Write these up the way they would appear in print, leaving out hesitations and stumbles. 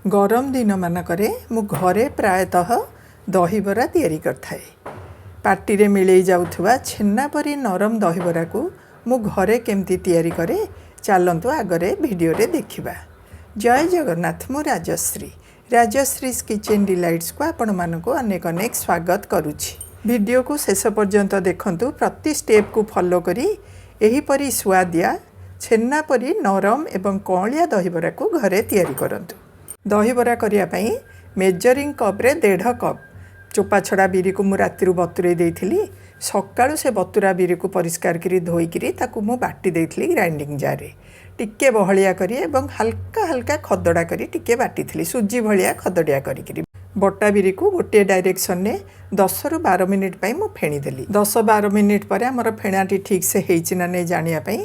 गरम दिन मानकरे मु घरे प्रायतः दही बरा तैयारी करथाए। पार्टी रे मिलई जाउथुवा छेना परी नरम दही बरा को मु घरे केमती तैयारी करे चलंतु आगरे वीडियो रे देखिबा। जय जगन्नाथ, मु राजश्री किचन डिलाइट्स को आपण मानको अनेक अनेक स्वागत करुछि। वीडियो को शेष पर्यंत देखंतु। प्रति स्टेप को फॉलो करी एही परी स्वादिया छेना परी नरम एवं कौलिया दही बरा को घरे तैयारी करंतु। दही बरा करिया पई मेजरिंग कप रे 1.5 कप चोपा छड़ा बिरी को मु राति बतुरे देइथिली। सकाळु से बतुरा बिरी को परिष्कार करी धोईकरी ताकू मु बाटी देइथिली ग्राइंडिंग जार रे। टिके बहलिया करी एवं हल्का हल्का खदड़ा करी टिके बाटीथिली। सुजी भलिया खदड़िया करी बटा बिरी को गोटे डायरेक्शन ने 10 रु 12 मिनिट पई मु फेणी देली। 10-12 मिनिट पर हमर फेणाटी ठीक से हेइछि ना नै जानिया पई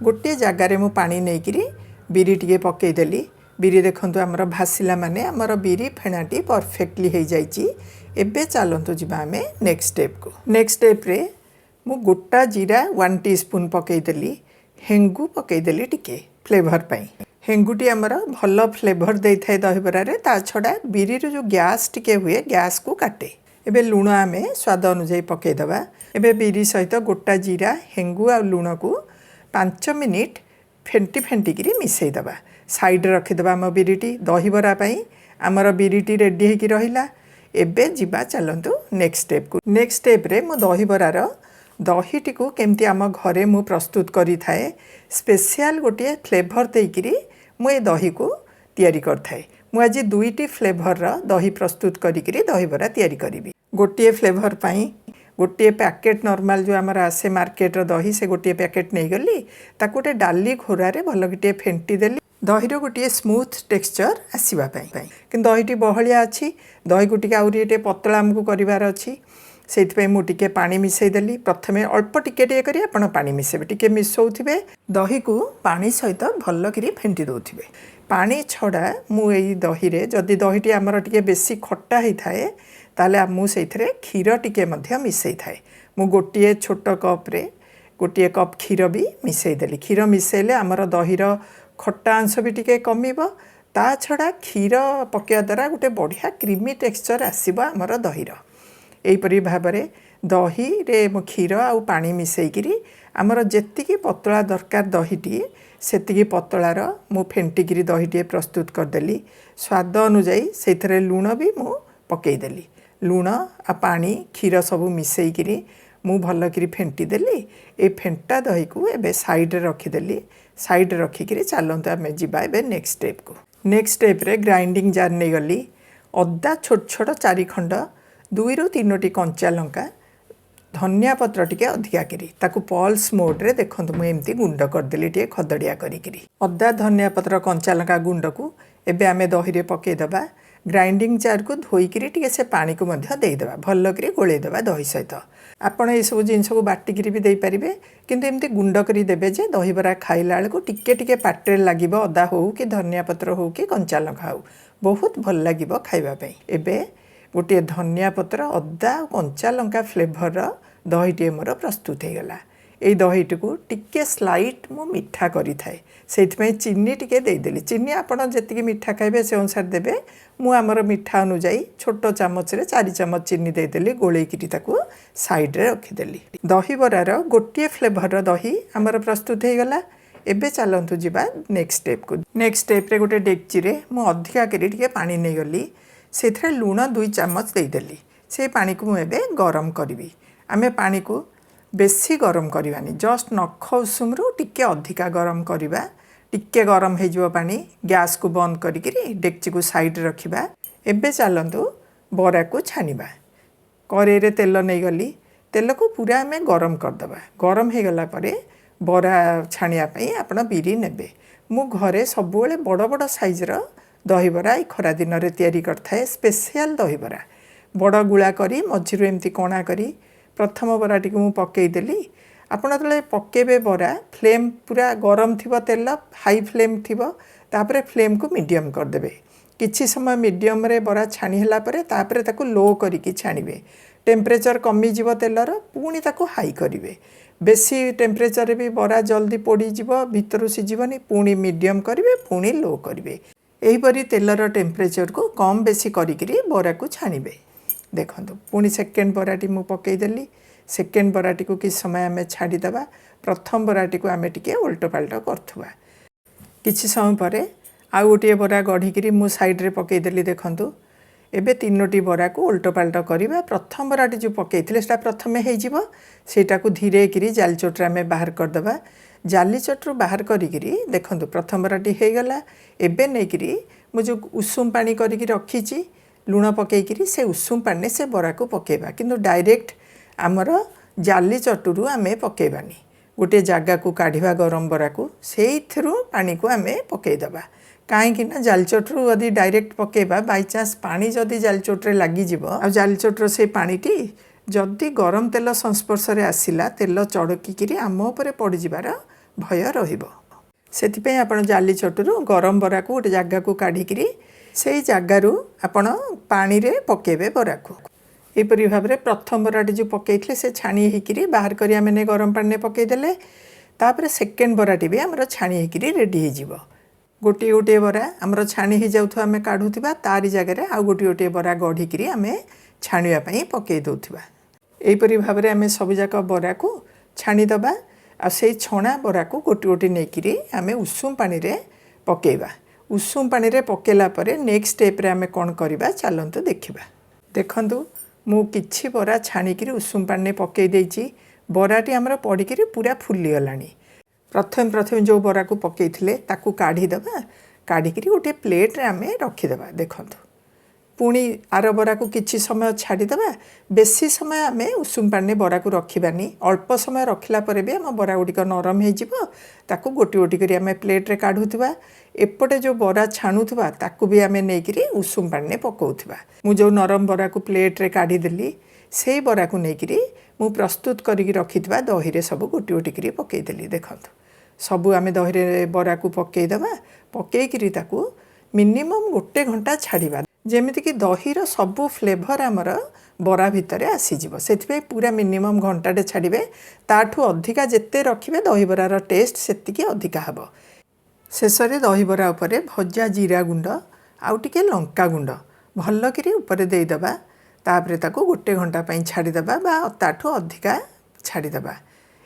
गोटे जगह रे मु पानी नेइकरी बिरी टिके पकेई देली। बिरी देखंतु हमर भासिला माने हमर बिरी फेणाटी परफेक्टली हो जाइछि। एबे चलंतु जिबा हमें नेक्स्ट स्टेप रे मु गोटा जीरा 1 टीस्पून पकेई देली। हेंगु पकेई देली टिके फ्लेवर पई। हेंगुटी हमर भल फ्लेवर देइ थाए दही बरा रे। ता छडा बिरी रो जो गैस टिके हुए गैस को काटे। एबे लूण आमे स्वाद अनुसार पकेई दबा। एबे बिरी सहित गोटा जीरा हेंगु आ लूण को 5 मिनिट फेंटी करी मिसई दबा। साइड रखिदबा आम बिरीटी दही बरा पई आमर बिरीटी रेडी होकी रहिला। एबे जिबा चलंतु नेक्स्ट स्टेप रे मु दही बरार दहीटी को केमती आम घरे मु प्रस्तुत करी थाए स्पेशल गोटे फ्लेवर देइकरी मु ए दही को तैयारी करथाए। मु आज 2टी फ्लेवर दही प्रस्तुत करी दही बरा तैयारी करी। गोटे फ्लेवर पई गोटे पैकेट नॉर्मल जो आमर आसे मार्केट रो दही से गोटे पैकेट नहीं गली ताकू गोटे डाली घोरा रे भल गोटे फेंटी देली। दही गोटे स्मूथ टेक्सचर आसवा कि दहीटी बहलिया अच्छी दही को टे आउरी पतला आमको करार अच्छी से मुझे पानी मिसई देली। प्रथमे अल्प टिके करी आपण पानी मिसेबे टिके मिसौथिबे दही को पानी सहित भल करी फेंटी दौथिबे। पानी छड़ा मु एई दही रे जदि दहीटी आमर टिके बेसी खट्टा ही थाए ताले मु सेइथरे क्षीर टिके मध्य मिसई थाए। मु गोटे छोट कप रे गोटे कप क्षीर भी मिसई देली। क्षीर मिसेले आमर दहीर खट्टा अंश भी टिके कमिबो। ता छड़ा क्षीर पकेया द्वारा गोटे बढ़िया क्रीमी टेक्सचर आसीबो आमर दहीर। एहीपरि भाबरे दही रे मु क्षीर आउ पानी मिसेइकिरी आमर जेतिकी पतला दरकार दहीटी सेतिकी पतलार मु फेंटिकिरी दहीटी प्रस्तुत करदेली। स्वाद अनुसार सेथरे लूण भी मु पकेई देली। लूण आ पानी क्षीर सबू मिसेइकिरी मु भल करी फेंटी देली। ए फेंटा दही को एबे साइड रे रखिदेली। साइड रखिकी चलते आम जा नेक्स्ट स्टेप रे ग्राइंडिंग जार नहीं गली। अदा छोट छोट 4 खंड 2 रु 3टी कंचा लंका धनिया पत्र टिके अधिका करी ताकू पल्स मोड रे देखंतु मु एमती गुंड करदेली टिके खदड़िया करी। अदा धनिया पत्र कंचा लंका गुंड को एबे आमे दही रे पकेई दबा। ग्राइंडिंग जार को धोईकरी टिके से पानी को मध्य देई दबा भल करी गोळेई दबा दही सहित। आपण ए सब जिनस को बाटिकी भी दे पारिबे किंतु एमती गुंड करी देबे जे दही बरा खाइला बेल को टिके टिके पाटरे लागिबो। अदा हो कि धनिया पत्र हो कि कंचा लंका हो बहुत भल लागिबो खाइबा पई। एबे गोटे धनिया पत्र अदा कंचा लंका फ्लेवर दहीटी मोर प्रस्तुत हो गला। ये दहीटी को टिके स्लाइट मु मिठा करी थाए सेइथमै चीनी टिके देदेली। चीनी आपण जेतिकी मिठा खाइबे से अनुसार देबे। मु आमर मिठा अनुजाई छोट चामच रे 4 चामच चीनी देदेली गोळेइकिरी ताकू साइड रे रखिदेली। दही बरार गोटे फ्लेवर दही आमर प्रस्तुत हो गला। एबे चलंतु जिबा नेक्स्ट स्टेप रे गोटे डेक्ची रे मु अधिका करी टिके पानी नै गली। सेथरे लूण 2 चामच देदेली। से पानी को मु एबे गरम करिवि। आमे पानी को बेसी गरम करवानी जस्ट नख उषुम रु टिके अधिका गरम करवा। टिके गरम हो जिवो पानी गैस को बंद करी डेक्ची को साइड रखिबा। एबे चलंतु बरा को छानिबा। कड़े रे तेल नहीं गली। तेल को पूरा आमे गरम करदबा। गरम हो गला परे बरा छानिया पई आपण बिरी नेबे। मु घरे सबुबेले बड़ बड़ साइज रो दही बरा ई खरा दिन रे तैयारी करथाए। स्पेशल दही बरा बड़ गुळा करी मझिरु एमती कोणा करी प्रथम बराटी को मु पकेई देली। आपण तले पकेबे बरा फ्लेम पूरा गरम थिबो तेल हाई फ्लेम थिबो तापरे फ्लेम को मीडियम कर देबे। किछि समय मीडियम रे बरा छानी हला परे तापरे ताको लो करिकि छानिबे। टेम्परेचर कमी जिवो तेलर पुणी ताको हाई करिवे। बेसी टेम्परेचर भी बरा जल्दी पोड़ी जीव भीतर सिझबनी पुणी मीडियम करेंगे पुणी लो करेंगे एहीपरी तेलर टेम्परेचर को कम बेसी करिकिरी बरा को छाणिबे। देखंतु पुणी सेकेंड बराटी मु पकईदेली। सेकेंड बराटी को किछ समय आम छाड़ीदबा। प्रथम बराटी को आम टिके उल्टो पाल्ट करथुवा। किछि समय पर आउ गोटे बरा गढ़िकी मु साइड्रे पकईदेली। देखंतु एबे तीनोटी बरा को उल्टो पाल्ट करवा। प्रथम बराटी जो पकईथिले सेटा प्रथमे हेजिबो। सेटाकू धीरे किरी जाली चोट्रे आम बाहर करदबा। जाली चोट्रु बाहर करिकिरी देखंतु प्रथम बराटी हो गला। एबे नेकिरी मु जो उषुम पानी करिकी रखीची लुण पकईकिरी से उषुम पानी से बरा को पकेबा। किंतु डायरेक्ट आमर जाली चटुरु आमे पकेबानी। गोटे जगह को काढ़िबा गरम बरा को सेइथिरु पानी को आमे पकेइदबा। कहीं जाली चोट्रु यदि डायरेक्ट पकेबा बाय चांस पानी जदि जाली चोट्रे लगी जिवो आ जाली चोट्र से पानीटी जदि गरम तेल संस्पर्श रे आसिला तेल चड़किकी आम उपर पड़ जिबार भय रहिबो। सेथिपई आपण जाली चोट्रु गरम बरा को गोटे जगह को काढ़िकी से जगारु आपण पानी रे पकेबे बरा को। एपरी भाव में प्रथम बराटी जो पकईले से छाणी होकर बाहर करी आमे गरम पानी पकईदेले। तापर सेकेंड बराटी भी आमर छाणी होकर रेडी हो। गोटे गोटे बरा आमर छाणी हो जाउथवा आमे काढुथिबा तारी जगह आउ गोटे गोटे बरा गढ़िकी आमे छाणिया पई पकई दउथिबा। एपरी भाव में आमे सब जाक बरा को छाणीदबा। आ से छणा बरा को गोटे गोटे नेकिरी आमे उषुम पानी रे पकेइबा। उषुम पानी रे पकेला परे नेक्स्ट स्टेप रे आमे कोन करिबा चलंतु देखिबा। देखंतु मु किछि बरा छाणिकी उषुम पानी पकई देइछि। बराटी आमर पड़िकी पूरा फुली गलानी। प्रथम प्रथम जो बरा को पकईथिले ताकू काढ़ीदबा। काढ़िकी गोटे प्लेट रे आमे रखीदबा। देखंतु पुणी आर बरा को किछि समय छाड़ीदबा। बेसी समय आमे उषुम पानी बरा को रखिबानी। अल्प समय रखिला परे भी आम बरा गुड़िक नरम हो ताकू गोटी गोटी करी आमे प्लेट रे काढुथिबा। एपटे जो बरा छाणुथिबा ताकू भी आमे नेकिरी उषुम पानी पकाउथिबा। मु जो नरम बरा को प्लेट रे काढ़ी देली से बरा को नेकिरी मु प्रस्तुत करिकी रखिथिबा दही रे सब गोटी गोटी करी पकई देली। देखंतु सबू आमे दही रे बरा को पकईदबा। पकईकिरी ताकू मिनिमम गोटे घंटा छाड़ीबा जेमिति कि दहीर सबू फ्लेवर आमर बरा भितर आसीजिवो। सेथिपई पूरा मिनिमम घंटाटे छाड़िबे। ताठू अधिका जेते रखिबे दही बरार टेस्ट सेतिकी अधिका हबो। शेषरे दही बरा उपरे भजा जीरा गुंड आउ टिके लंका गुंड भल किरी उपरे देइदबा। तापरे ताकू गोटे घंटा पई छाड़ीदबा बा ताठू अधिका छाड़ीदबा।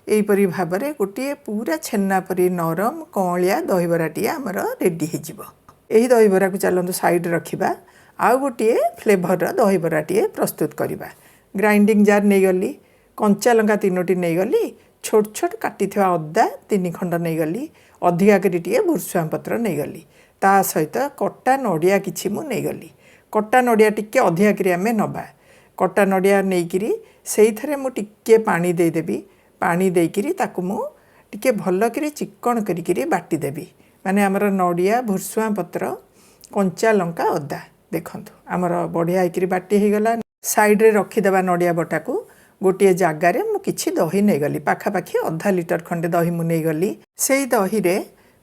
एहीपरी भाव में गोटे पूरा छेना परी नरम कौलिया दही बराटी आमर रेडी हो। यही दही बरा को चलतु साइड रखिबा। आउ गोटे फ्लेवर दही बराटी प्रस्तुत करवा। ग्राइंडिंग जार नहीं गली। कंचा लंका 3टी नहीं गली। छोट छोट काटी अदा 3 खंड नहीं गली। अधिका करी भुर्सुआ पत्र नहीं गली। ता सहित कटा नड़िया किछि मु नहीं गली। कटा नड़िया टिके अधिका करी आमे नबा। कटा नड़िया नहीं से मु टिके पानी देदेवी। पानी देकिरी ताकू मु टिके भल करी चिक्कण करी बाटी देवी। माने आमर नड़िया भुर्सुआ पत्र कंचा लंका अदा देखंतु आमर बढ़िया होकर बाटी हो गला। साइड रे रखीदेवा नड़िया बटा को गोटे जगार मु किछि दही नहीं गली। पाखापाखी आधा लीटर खंडे दही मु नहीं गली। से दही रे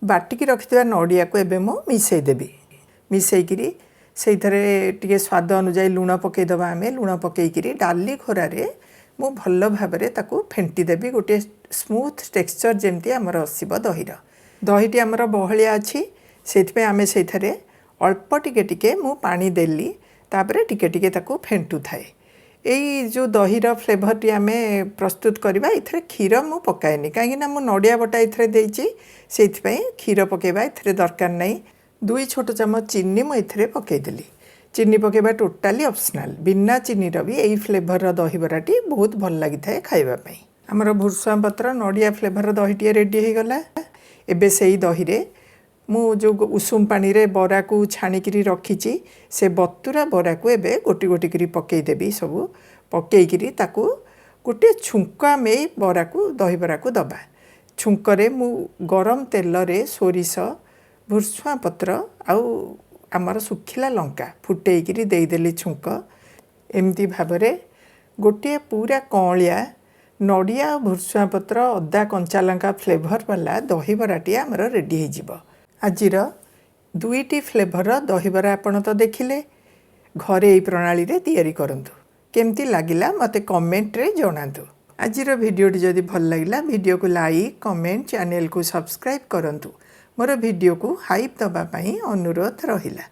बाटिकी रखीदेवा नड़िया को एबे मु मिसई देबी। मिसईकिरी से टिके स्वाद अनुଯାयी लुण पकईदबा। आमे लुण पकईकिरी डाली खोरारे मु भल भाव में ताकू फेंटी देबी। गोटे स्मूथ टेक्सचर जेमती आमर आसीबो दहीर। दहीटी आमर बहलिया अच्छी से आमे सेथरे अल्प टिके टिके मु पानी देली। तापरे टिके टिके ताकू फेंटू थाए। यही जो दहीर फ्लेवरटी आमे प्रस्तुत करवा। इथरे क्षीर मु पकाएनी कहीं मु नड़िया बटा इथरे देइची सेइथिपई क्षीर पकेबा इथरे दरकार नहीं। 2 छोट चमच चीनी मु इथरे पकईदेली। चीनी पकेबा टोटाली ऑप्शनल। बिना चीनी भी यही फ्लेवर दही बराटी बहुत भल लगी थाए खाइबा पई। हमर भुर्सुआ पत्र नड़िया फ्लेवर दहीटी रेडी हो गला। एबे सेही दही रे मु जो उषुम पानी रे बरा को छाणिकी रखीची से बतुरा बरा को एबे गोटी गोटी करी पकई देबी। सबू पकईकिरी ताकू गोटे छुंका में बरा को दही बरा को दबा। छुंकरे मु गरम तेल रे सोरिष भुर्सुआ पत्र आउ आमर सुखिला लंका फुटेइकिरी देदेली छुंक। एमती भाव में गोटे पूरा कौलिया नड़िया भुर्सुआ पत्र अदा कंचा लंका फ्लेवर वाला दही बराटी आमर रेडी हो। आजिर 2टी फ्लेवर दही बरा आपण तो देखिले। घरे यही प्रणाली रे तैयारी करंतु। केमती लागिला मते कमेंट रे जणातु। आजिर वीडियोटी जदि भल लागिला वीडियो को लाइक कमेंट चैनल को सब्सक्राइब करंतु। मोर भिडियो को हाइप दबा पाई अनुरोध रहिला।